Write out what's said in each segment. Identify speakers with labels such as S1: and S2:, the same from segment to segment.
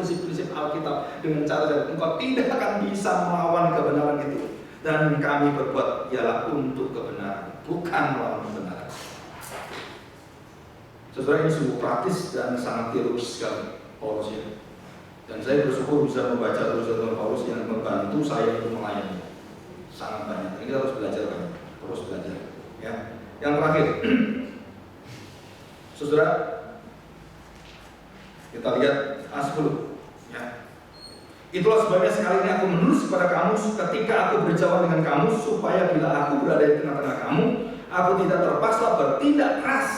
S1: prinsip-prinsip Alkitab dengan cara engkau tidak akan bisa melawan kebenaran itu. Dan kami berbuat ialah untuk kebenaran, bukan melawan kebenaran. Saudara, ini sungguh praktis dan sangat teologis sekali Paulus ya. Dan saya bersyukur bisa membaca tulisan Paulus yang membantu saya untuk melayani. Sangat banyak. Ini kita harus belajar banyak, terus belajar. Ya. Yang terakhir, saudara, kita lihat ayat 10. Ya. Itulah sebabnya sekali ini aku menulis kepada kamu ketika aku berjauhan dengan kamu, supaya bila aku berada di tengah-tengah kamu, aku tidak terpaksa bertindak keras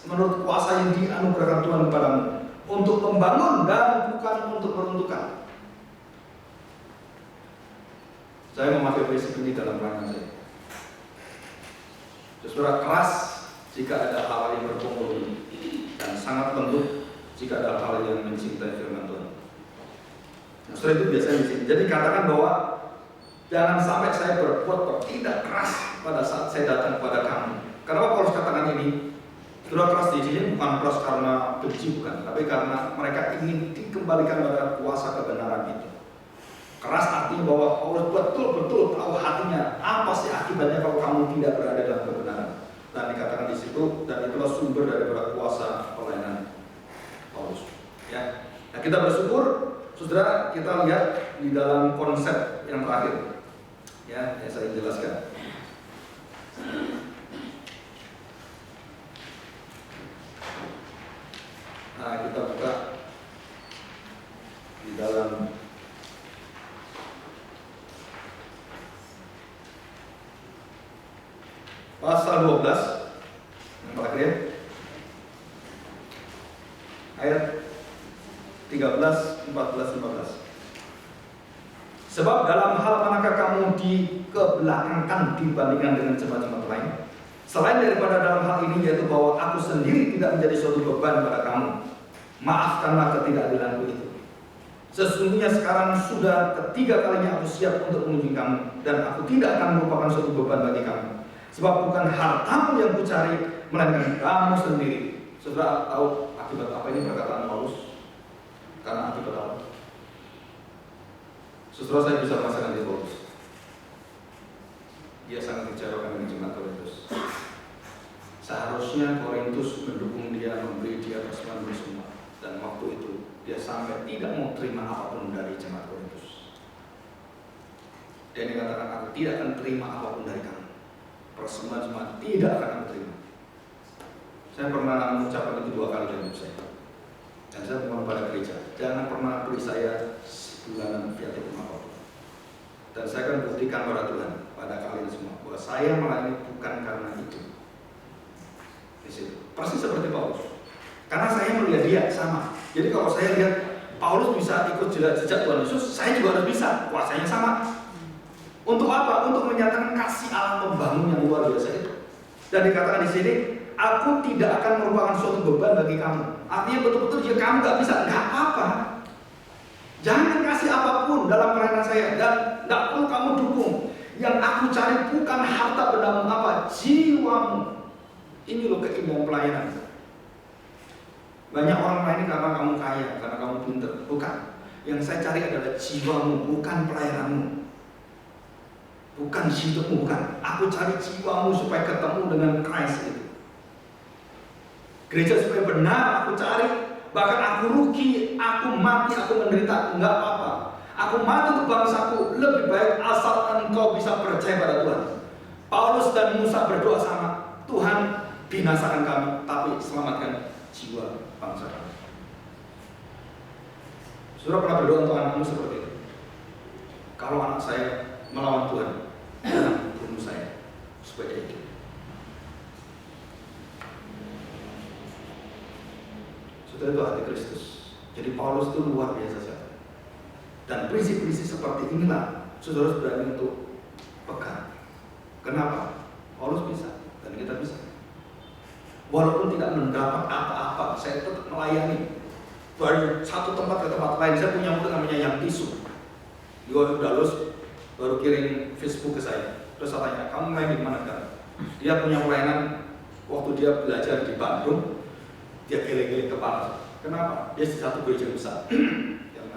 S1: menurut kuasa yang dianugerahkan Tuhan kepadamu, untuk membangun dan bukan untuk meruntuhkan. Saya memakai prinsip ini dalam pelayanan saya. Saudara, keras jika ada hal yang berpengaruh, dan sangat lembut jika ada hal yang mencintai firman Tuhan. Nah, saudara, itu biasanya di sini. Jadi katakan bahwa jangan sampai saya bertindak keras pada saat saya datang kepada kamu. Kenapa Paulus katakan ini? Saudara, keras di sini bukan keras karena benci, bukan, tapi karena mereka ingin dikembalikan pada kuasa kebenaran itu. Keras artinya bahwa Paulus betul-betul tahu hatinya apa sih akibatnya kalau kamu tidak berada dalam kebenaran. Dan dikatakan di situ, dan itulah sumber daripada kuasa pelayanan Paulus. Ya, nah, kita bersyukur, saudara, kita lihat di dalam konsep yang terakhir. Ya, yang saya jelaskan. Nah, kita buka di dalam pasal 12 yang terakhir, ayat 13, 14, 15. Sebab dalam hal manakah kamu dikebelakangkan dibandingkan dengan jemaat-jemaat lain? Selain daripada dalam hal ini, yaitu bahwa aku sendiri tidak menjadi suatu beban pada kamu, maafkanlah ketidakadilanku itu. Sesungguhnya sekarang sudah ketiga kalinya aku siap untuk mengunjungi kamu, dan aku tidak akan merupakan suatu beban bagi kamu. Sebab bukan hartamu yang kucari, melainkan kamu sendiri. Saudara tahu akibat apa ini perkataan Paulus? Karena akibat apa? Saudara, saya bisa merasakan di Paulus. Dia sangat kecewakan dengan jemaat Korintus. Seharusnya Korintus mendukung dia, memberi dia persembahan semua. Dan waktu itu dia sampai tidak mau terima apapun dari jemaat Korintus. Dan dia katakan, aku tidak akan terima apapun dari kamu. Persembahan jemaat tidak akan aku terima. Saya pernah mengucapkan itu 2 kali dalam hidup saya. Dan saya mohon pada gereja, jangan pernah beri saya sebulanan viatik apapun. Dan saya akan buktikan pada Tuhan, pada kalian semua, bahwa saya melayani bukan karena itu. Di situ, persis seperti Paulus. Karena saya melihat dia sama. Jadi kalau saya lihat Paulus bisa ikut jejak Tuhan Yesus, saya juga harus bisa. Kuasanya sama. Untuk apa? Untuk menyatakan kasih Allah membangun yang luar biasa itu. Dan dikatakan di sini, aku tidak akan merupakan suatu beban bagi kamu. Artinya betul-betul jika kamu nggak bisa, nggak apa-apa. Jangan kasih apapun dalam pelayanan saya, dan nggak perlu kamu dukung. Yang aku cari bukan harta bendamu apa, jiwamu. Ini loh keindahan pelayanan. Banyak orang lain karena kamu kaya, karena kamu pintar. Bukan. Yang saya cari adalah jiwamu, bukan pelayananmu. Bukan hidupmu, bukan. Aku cari jiwamu supaya ketemu dengan Christ itu. Gereja supaya benar aku cari. Bahkan aku rugi, aku mati, aku menderita, enggak apa-apa. Aku mati untuk bangsaku, lebih baik asal engkau bisa percaya pada Tuhan. Paulus dan Musa berdoa sama Tuhan, binasakan kami, tapi selamatkan jiwa bangsa kami. Saudara pernah berdoa untuk anakmu seperti itu? Kalau anak saya melawan Tuhan, jangan bunuh saya supaya dia hidup. Saudara, itu hati Kristus. Jadi Paulus itu luar biasa saja. Dan prinsip-prinsip seperti inilah saudara harus berani untuk pegang. Kenapa? Paulus bisa dan kita bisa. Walaupun tidak mendapat apa-apa, saya tetap melayani. Dari satu tempat ke tempat lain. Saya punya murid namanya yang tisu. Dia udah lulus, baru kirim Facebook ke saya. Terus saya tanya, kamu main di mana kan? Dia punya pelayanan waktu dia belajar di Bandung. Dia geleng-geleng kepala. Kenapa? Dia di satu gereja besar yang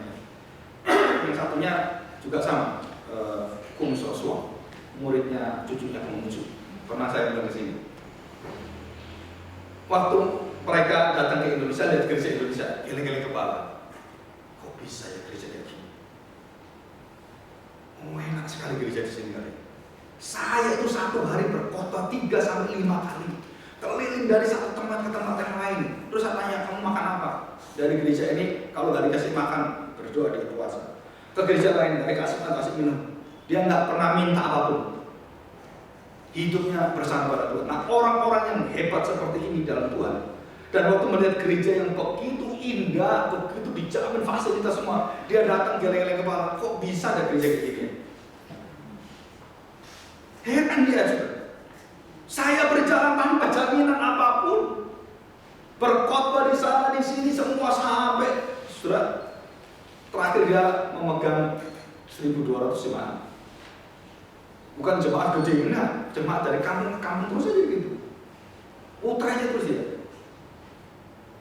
S1: satunya juga sama, Kung Soswa, muridnya cucunya Konghucu. Pernah saya bilang ke sini. Waktu mereka datang ke Indonesia, lihat gereja Indonesia, geleng-geleng kepala. Kok bisa ya gereja kayak gini? Oh, enak sekali gereja di sini kali. Saya itu satu hari berkhotbah 3-5 kali, keliling dari satu tempat ke tempat yang lain. Terus saya tanya, kamu makan apa? Dari gereja ini, kalau nggak dikasih makan, berdoa dia puasa. Ke gereja lain, nggak dikasih makan, kasih minum. Dia nggak pernah minta apapun. Hidupnya bersama pada Tuhan. Nah, orang-orang yang hebat seperti ini dalam Tuhan, dan waktu melihat gereja yang begitu indah, begitu dijamin fasilitas semua, dia datang geleng-geleng kepala, kok bisa ada gereja kayak gini? Heran dia juga. Saya berjalan tanpa jaminan apapun, berkhotbah di sana di sini semua sampai sudah terakhir dia memegang 1.200 jemaat. Bukan jemaat gede, enggak, jemaat dari kampung ke kampung terus aja gitu. Putranya terus dia.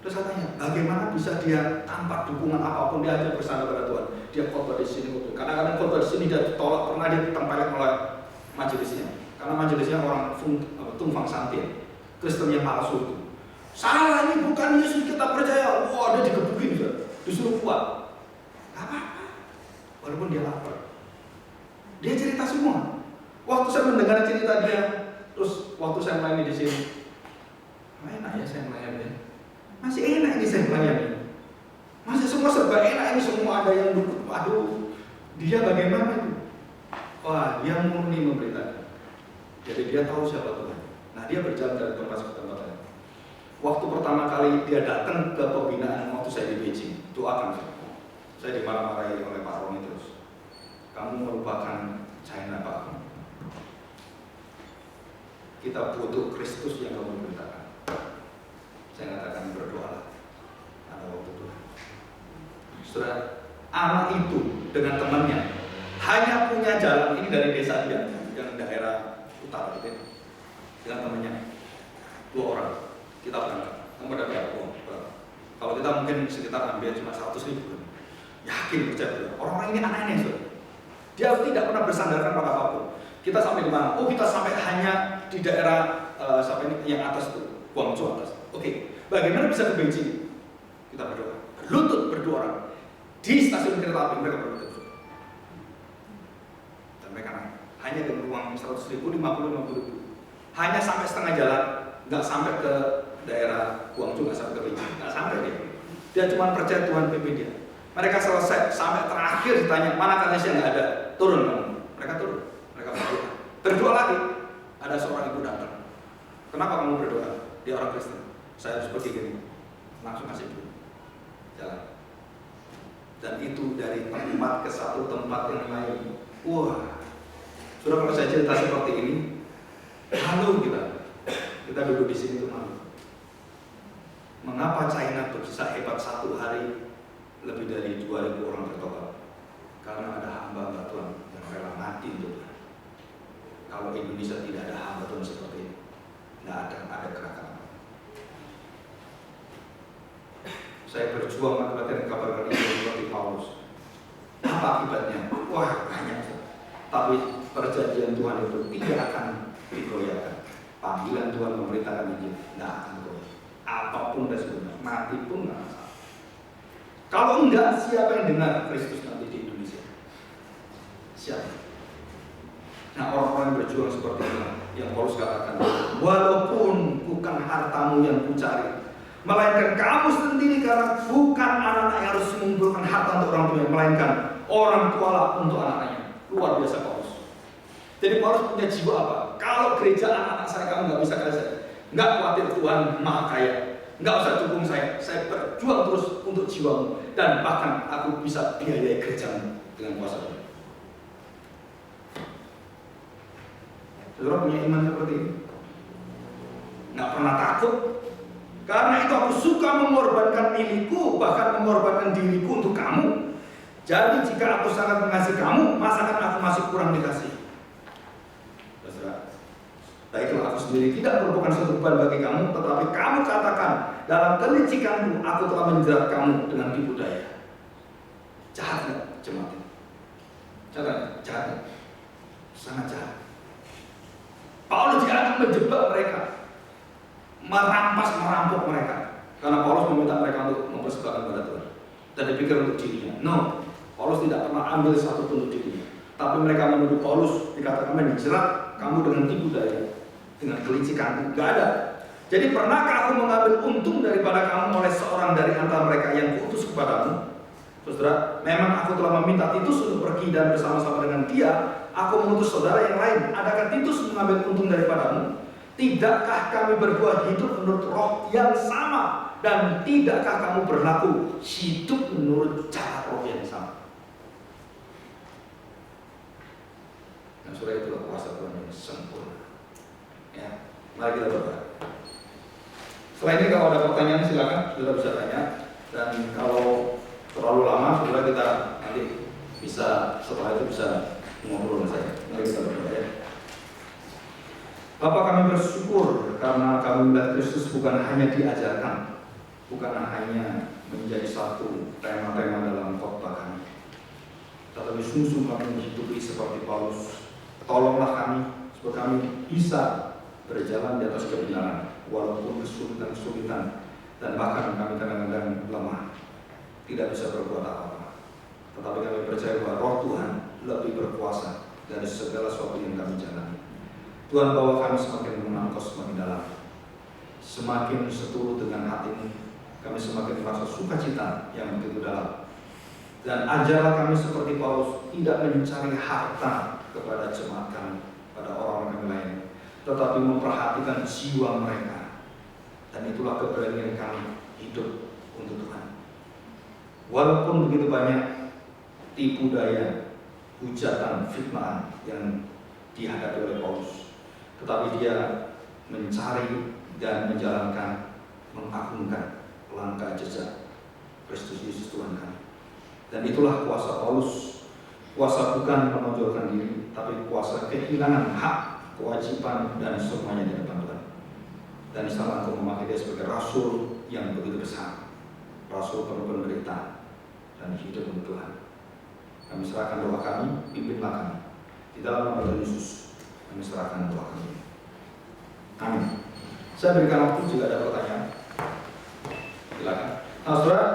S1: Terus saya tanya, bagaimana bisa dia tanpa dukungan apapun dia aja bersama pada Tuhan? Dia khotbah di sini, kadang-kadang khotbah di sini dia ditolak, pernah dia ditempelin oleh majelisnya. Karena majelisnya orang Tungfang Santin, Kristen yang palsu itu. Salah, ini bukan Yesus kita percaya. Wah, dia digebukin, disuruh kuat. Gak apa-apa, walaupun dia lapar. Dia cerita semua. Waktu saya mendengar cerita dia, terus waktu saya melayani di sini, enak ya saya melayani. Masih enak ini saya melayani. Masih semua serba enak ini, semua ada yang dukung. Aduh, dia bagaimana itu? Wah, dia murni memberitakan. Jadi dia tahu siapa Tuhan. Nah, dia berjalan dari tempat ke tempat lain. Waktu pertama kali dia datang ke pembinaan waktu saya di Beijing, doakan saya dimarah-marahi oleh Pak Roni terus. Kamu merupakan China Pak. Kita butuh Kristus yang kamu beritakan. Saya katakan berdoalah. Ada waktu Tuhan. Saudara, anak itu dengan temannya hanya punya jalan ini dari desa dia, yang daerah utara itu, dengan temannya 2 orang. Kita berangkat. Kamu ada berapa uang? Kalau kita mungkin sekitar ambil cuma 100.000. Yakin percaya. Orang-orang ini aneh-aneh, saudara. Dia tidak pernah bersandarkan pada apapun. Kita sampai di mana? Oh, kita sampai hanya di daerah sampai ini yang atas itu, Guangzhou atas. Oke, bagaimana bisa ke Beijing? Kita berdoa, berlutut berdua di stasiun kereta api mereka berlutut. Dan mereka hanya dengan uang 100.000, 50.000, hanya sampai setengah jalan, nggak sampai ke daerah Guangzhou, nggak sampai ke Beijing, nggak sampai dia. Dia cuma percaya Tuhan pimpin dia. Mereka selesai sampai terakhir ditanya mana kalian nggak ada, turun kamu. Mereka turun, mereka berdoa. Berdoa lagi, ada seorang ibu datang. Kenapa kamu berdoa? Dia orang Kristen. Saya harus pergi gini, langsung kasih dulu, jalan. Dan itu dari tempat ke satu tempat yang lain. Wah, sudah kalau saya cerita seperti ini, malu kita duduk di sini tuh malu. Mengapa China tuh bisa hebat satu hari lebih dari 2.000 orang bertobat? Karena ada hamba Tuhan yang rela mati untuk Tuhan. Kalau Indonesia tidak ada hamba Tuhan seperti ini, nggak ada gerakan. Saya berjuang mengabarkan kabar ini seperti Paulus. Apa akibatnya? Wah, banyak. Tapi perjanjian Tuhan itu tidak akan digoyahkan. Panggilan Tuhan memberitakan Injil, nggak akan goyah. Apapun resikonya, mati pun nggak masalah. Kalau enggak, siapa yang dengar Kristus nanti di Indonesia? Siapa? Nah, orang-orang yang berjuang seperti itu, yang Paulus katakan, walaupun bukan hartamu yang kucari, melainkan kamu sendiri, karena bukan anak-anak yang harus mengumpulkan harta untuk orang tua, melainkan orang tua lah untuk anak-anaknya. Luar biasa Paulus. Jadi Paulus punya jiwa apa? Kalau gereja anak-anak saya kamu nggak bisa kasih, nggak khawatir Tuhan maha kaya, nggak usah dukung saya berjuang terus untuk jiwamu, dan bahkan aku bisa biayai gerejamu dengan kuasa Tuhan. Saudara punya iman seperti ini? Nggak pernah takut. Karena itu aku suka mengorbankan milikku, bahkan mengorbankan diriku untuk kamu. Jadi jika aku sangat mengasihi kamu, masakan aku masih kurang dikasih? Saudara, nah itulah aku sendiri tidak merupakan suatu beban bagi kamu, tetapi kamu katakan dalam kelicikanku aku telah menjerat kamu dengan tipu daya. Jahat nggak jemaat? Jahat, sangat jahat. Paulus tidak akan menjebak mereka, merampok mereka, karena Paulus meminta mereka untuk mempersembahkan pada Tuhan dan dipikir untuk dirinya. No, Paulus tidak pernah ambil satu pun untuk dirinya. Tapi mereka menuduh Paulus, dikatakan menjerat kamu dengan tipu daya, dengan kelicikan. Gak ada. Jadi pernahkah aku mengambil untung daripada kamu oleh seorang dari antara mereka yang kuutus kepadamu? Saudara, memang aku telah meminta Titus untuk pergi dan bersama-sama dengan dia aku mengutus saudara yang lain. Adakah Titus mengambil untung daripadamu? Tidakkah kami berdua hidup menurut roh yang sama? Dan tidakkah kamu berlaku hidup menurut cara roh yang sama? Dan saudara, itulah kuasa Tuhan yang sempurna. Ya, mari kita berdoa. Setelah ini kalau ada pertanyaan silakan saudara bisa tanya. Dan kalau terlalu lama, saudara kita nanti bisa setelah itu bisa ngobrol sama saya. Mari kita berdoa ya. Bapa, kami bersyukur karena kami melihat Kristus bukan hanya diajarkan, bukan hanya menjadi satu tema-tema dalam khotbah kami, tetapi sungguh kami menghidupi seperti Paulus. Tolonglah kami supaya kami bisa berjalan di atas kebenaran walaupun kesulitan-kesulitan dan bahkan kami kadang-kadang lemah, tidak bisa berbuat apa-apa. Tetapi kami percaya bahwa Roh Tuhan lebih berkuasa dari segala sesuatu yang kami jalani. Tuhan, bawa kami semakin mengenal Kau semakin dalam, semakin seturut dengan hati-Mu. Kami semakin merasa sukacita yang begitu dalam. Dan ajarlah kami seperti Paulus, tidak mencari harta kepada jemaat kami, pada orang-orang kami lain, tetapi memperhatikan jiwa mereka. Dan itulah keberanian kami hidup untuk Tuhan. Walaupun begitu banyak tipu daya, hujatan, fitnah yang dihadapi oleh Paulus, tetapi dia mencari dan menjalankan, mengagungkan langkah jejak Kristus Yesus Tuhan kami. Dan itulah kuasa Paulus, kuasa bukan menonjolkan diri, tapi kuasa kehilangan hak, kewajiban, dan semuanya di depan Tuhan. Dan di sana Engkau memakai dia sebagai rasul yang begitu besar, rasul penuh penderita dan hidup untuk Tuhan. Kami serahkan doa kami, pimpinlah kami di dalam nama Tuhan Yesus. Kami serahkan doa kami. Amin. Saya berikan waktu jika ada pertanyaan. Silakan. Nah, saudara,